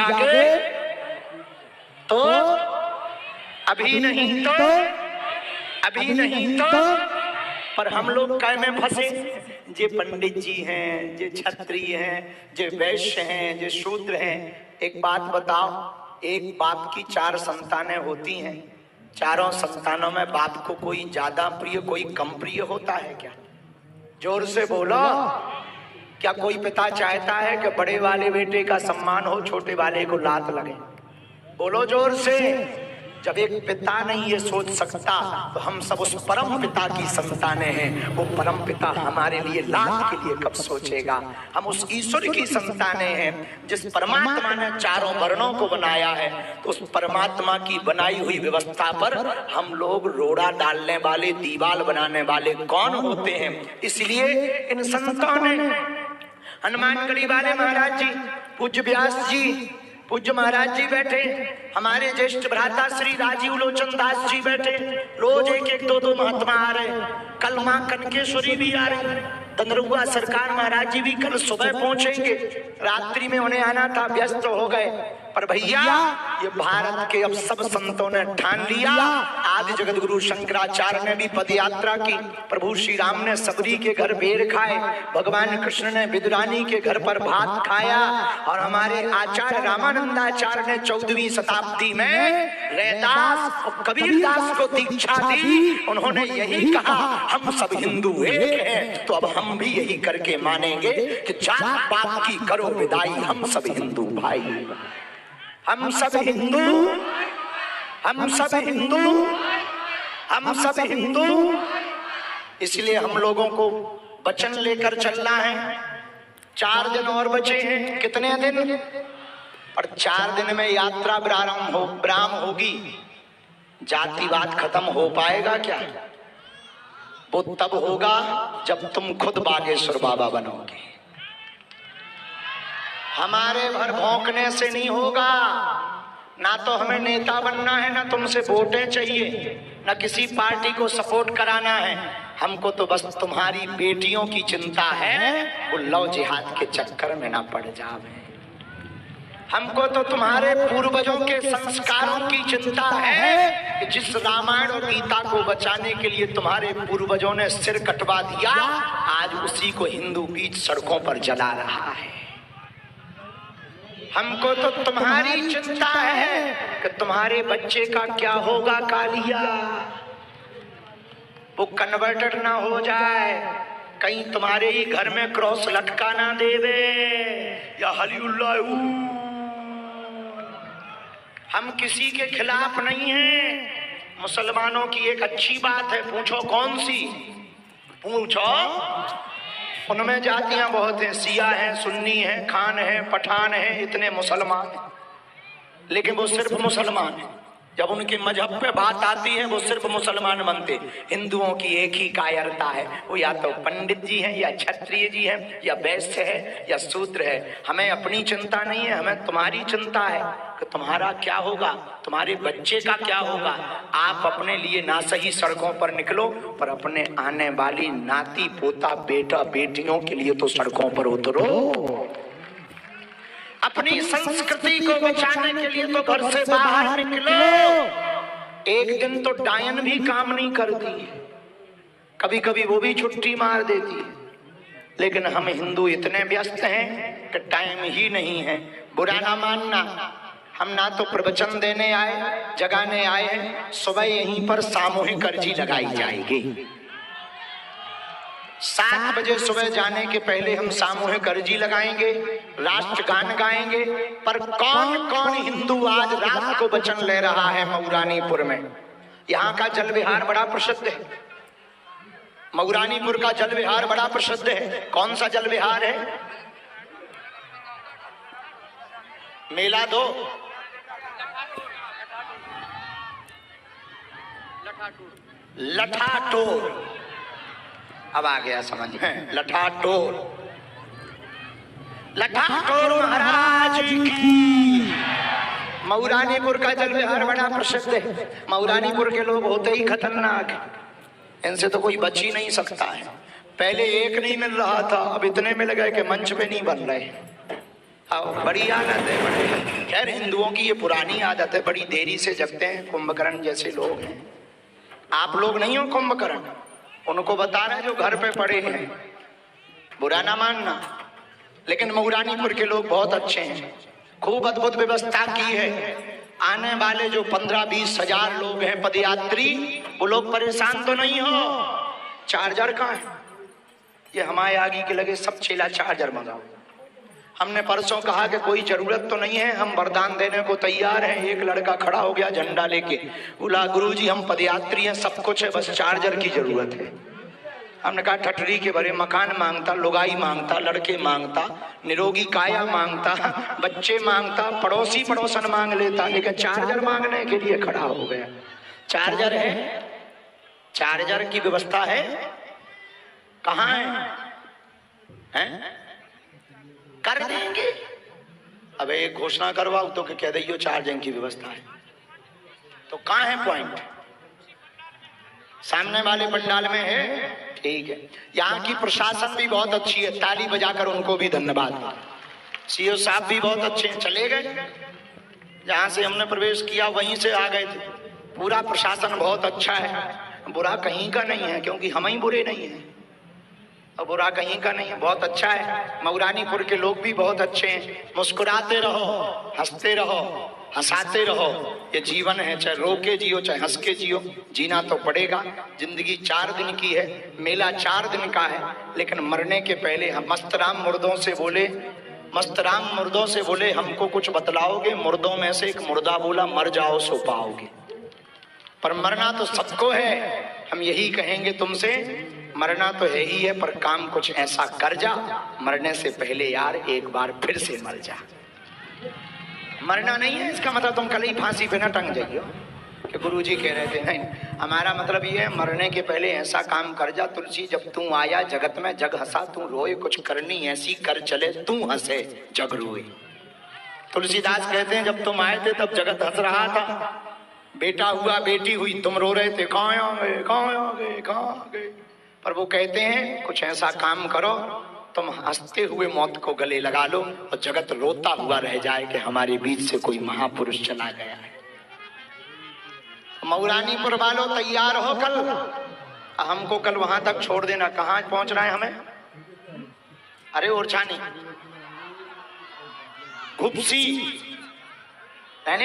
जागे तो अभी नहीं तो अभी नहीं तो। पर हम लोग काय में फंसे, जे पंडित जी हैं, जे क्षत्रिय हैं, जे वैश्य हैं, जे शूद्र हैं। एक बात बताओ, एक बाप की 4 संतानें होती हैं, चारों संतानों में बाप को कोई ज्यादा प्रिय कोई कम प्रिय होता है क्या? जोर से बोलो। क्या कोई पिता चाहता है कि बड़े वाले बेटे का सम्मान हो, छोटे वाले को लात लगे? बोलो जोर से। जब एक पिता नहीं ये सोच सकता तो हम सब उस परम पिता की संतानें हैं। वो परम पिता हमारे लिए लात के लिए कब सोचेगा? हम उस ईश्वर की संतानें हैं जिस परमात्मा ने चारों वर्णों को बनाया है। तो उस परमात्मा की बनाई हुई व्यवस्था पर हम लोग रोड़ा डालने वाले, दीवाल बनाने वाले कौन होते हैं? इसलिए इन संतों ने, हनुमानगढ़ी वाले महाराज जी, पूज्य व्यास जी, पूज्य महाराज जी बैठे, हमारे ज्येष्ठ भ्राता श्री राजीव लोचन दास जी बैठे, रोज एक एक दो महात्मा आ रहे। कल मां कनकेश्वरी भी आ रही, दंदरुआ सरकार महाराज जी भी कल सुबह पहुंचेंगे। रात्रि में उन्हें आना था, व्यस्त हो गए। पर भैया ये भारत के अब सब संतों ने ठान लिया। आदि जगत गुरु शंकराचार्य ने भी पद यात्रा की, प्रभु श्री राम ने सबरी के घर बेर खाए, भगवान कृष्ण ने विदुरानी के घर पर भात खाया, और हमारे आचार्य रामानंदाचार्य ने 14वीं शताब्दी में रैदास और कबीरदास को दीक्षा दी। उन्होंने यही कहा, हम सब हिंदू एक हैं। तो अब हम भी यही करके मानेंगे कि जात पात की करो विदाई, हम सब हिंदू भाई, हम सब हिंदू, हम सब हिंदू, हम सब हिंदू। इसलिए हम लोगों को वचन लेकर चलना है। 4 दिन और बचे हैं। कितने दिन? और 4 दिन में यात्रा विराम होगी। जातिवाद खत्म हो पाएगा क्या? वो तब होगा जब तुम खुद बागेश्वर बाबा बनोगे। हमारे भर भौंकने से नहीं होगा। ना तो हमें नेता बनना है, ना तुमसे वोटें चाहिए, ना किसी पार्टी को सपोर्ट कराना है। हमको तो बस तुम्हारी बेटियों की चिंता है, वो लव जिहाद के चक्कर में ना पड़ जावे। हमको तो तुम्हारे पूर्वजों के संस्कारों की चिंता है कि जिस रामायण और गीता को बचाने के लिए तुम्हारे पूर्वजों ने सिर कटवा दिया, आज उसी को हिंदू बीच सड़कों पर जला रहा है। हमको तो तुम्हारी चिंता है कि तुम्हारे बच्चे का क्या होगा कालिया, वो कन्वर्टेड ना हो जाए, कहीं तुम्हारे ही घर में क्रॉस लटका ना देवे या हलीउल्लाह। हम किसी के खिलाफ नहीं हैं। मुसलमानों की एक अच्छी बात है, पूछो कौन सी? पूछो। उनमें जातियां बहुत हैं, सिया हैं, सुन्नी हैं, खान हैं, पठान हैं, इतने मुसलमान हैं, लेकिन वो सिर्फ मुसलमान हैं। जब उनके मजहब पे बात आती है वो सिर्फ मुसलमान बनते। हिंदुओं की एक ही कायरता है, वो या तो पंडित जी हैं, या क्षत्रिय जी हैं, या वैश्य है, या शूद्र है। हमें अपनी चिंता नहीं है, हमें तुम्हारी चिंता है कि तुम्हारा क्या होगा, तुम्हारे बच्चे का क्या होगा। आप अपने लिए ना सही सड़कों पर निकलो, पर अपने आने वाली नाती पोता बेटा बेटियों के लिए तो सड़कों पर उतरो। अपनी संस्कृति को बचाने के लिए तो घर से बाहर निकलो। एक दिन तो डायन भी काम नहीं करती, कभी कभी वो भी छुट्टी मार देती है। लेकिन हम हिंदू इतने व्यस्त हैं कि टाइम ही नहीं है। बुरा ना मानना, हम ना तो प्रवचन देने आए, जगाने आए हैं। सुबह यहीं पर सामूहिक अर्जी लगाई जाएगी। 7 बजे सुबह जाने के पहले हम सामूहिक अर्जी लगाएंगे, राष्ट्रगान गाएंगे। पर कौन कौन हिंदू आज रात को वचन ले रहा है मऊरानीपुर में? यहाँ का जल विहार बड़ा प्रसिद्ध है, मऊरानीपुर का जल विहार बड़ा प्रसिद्ध है। कौन सा जल विहार है? मेला दो, लठाटोर। अब आ गया समझ में, लठाटोर। लठाटोर महाराज की। मऊरानीपुर का जल विहार बड़ा प्रसिद्ध है। मऊरानीपुर के लोग होते ही खतरनाक है, इनसे तो कोई बच ही नहीं सकता है। पहले एक नहीं मिल रहा था, अब इतने मिल गए कि मंच पे नहीं बन रहे। बड़ी आदत है, बड़ी। खैर हिंदुओं की ये पुरानी आदत है, बड़ी देरी से जगते हैं। कुंभकर्ण जैसे लोग हैं, आप लोग नहीं हो कुंभकर्ण, उनको बता रहे जो घर पे पड़े हैं, बुरा ना मानना। लेकिन मऊरानीपुर के लोग बहुत अच्छे हैं, खूब अद्भुत व्यवस्था की है। आने वाले जो 15-20 हजार लोग हैं पदयात्री, वो लोग परेशान तो नहीं हो। चार्जर कहाँ है? ये हमारे आगे के लगे सब चेला चार्जर मंगाओ। हमने परसों कहा कि कोई जरूरत तो नहीं है, हम वरदान देने को तैयार हैं। एक लड़का खड़ा हो गया झंडा लेके, बोला गुरुजी हम पदयात्री हैं, सब कुछ है, बस चार्जर की जरूरत है। हमने कहा ठठरी के भरे मकान मांगता, लुगाई मांगता, लड़के मांगता, निरोगी काया मांगता, बच्चे मांगता, पड़ोसी पड़ोसन मांग लेता, लेकिन चार्जर मांगने के लिए खड़ा हो गया। चार्जर है, चार्जर की व्यवस्था है, कहाँ है? कर देंगे। अब एक घोषणा करवाओ तो कह दियो चार्जिंग की व्यवस्था है, तो कहाँ है पॉइंट? सामने वाले पंडाल में है, ठीक है। यहाँ की प्रशासन भी बहुत अच्छी है, ताली बजाकर उनको भी धन्यवाद। सीओ साहब भी बहुत अच्छे हैं, चले गए जहाँ से हमने प्रवेश किया वहीं से आ गए थे। पूरा प्रशासन बहुत अच्छा है, बुरा कहीं का नहीं है, क्योंकि हम ही बुरे नहीं हैं और बुरा कहीं का नहीं है, बहुत अच्छा है। मऊरानीपुर के लोग भी बहुत अच्छे हैं। मुस्कुराते रहो, हंसते रहो, हंसाते रहो, ये जीवन है, चाहे रो के जियो चाहे हंस के जियो, जीना तो पड़ेगा। जिंदगी 4 दिन की है, मेला 4 दिन का है, लेकिन मरने के पहले हम मस्तराम मुर्दों से बोले, मस्तराम मुर्दों से बोले हमको कुछ बतलाओगे? मुर्दों में से एक मुर्दा बोला मर जाओ सो पाओगे। पर मरना तो सबको है, हम यही कहेंगे तुमसे, मरना तो है ही है, पर काम कुछ ऐसा कर जा, मरने से पहले यार एक बार फिर से मर जा। मरना नहीं है इसका मतलब तुम कल ही फांसी पे न टंग जाइयो कि गुरुजी कह रहे थे, नहीं। हमारा मतलब ये है मरने के पहले ऐसा काम कर जा, तुलसी जब तू आया जगत में जग हंसा, तू रोए कुछ करनी ऐसी कर चले, तू हंसे जग रोए। तुलसीदास कहते हैं जब तुम आए थे तब जगत हंस रहा था, बेटा हुआ बेटी हुई तुम रो रहे थे, कहाँ आ गए, कहाँ आ गए, कहाँ आ गए। पर वो कहते हैं कुछ ऐसा काम करो तुम हंसते हुए मौत को गले लगा लो और जगत रोता हुआ रह जाए कि हमारे बीच से कोई महापुरुष चला गया है। मऊरानीपुर वालों तैयार हो, कल हमको कल वहां तक छोड़ देना। कहाँ पहुंचना है हमें? अरे ओरछानी, घुपसी,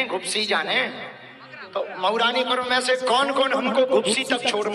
घुपसी जाने। तो मऊरानीपुर में से कौन कौन हमको घुपसी तक छोड़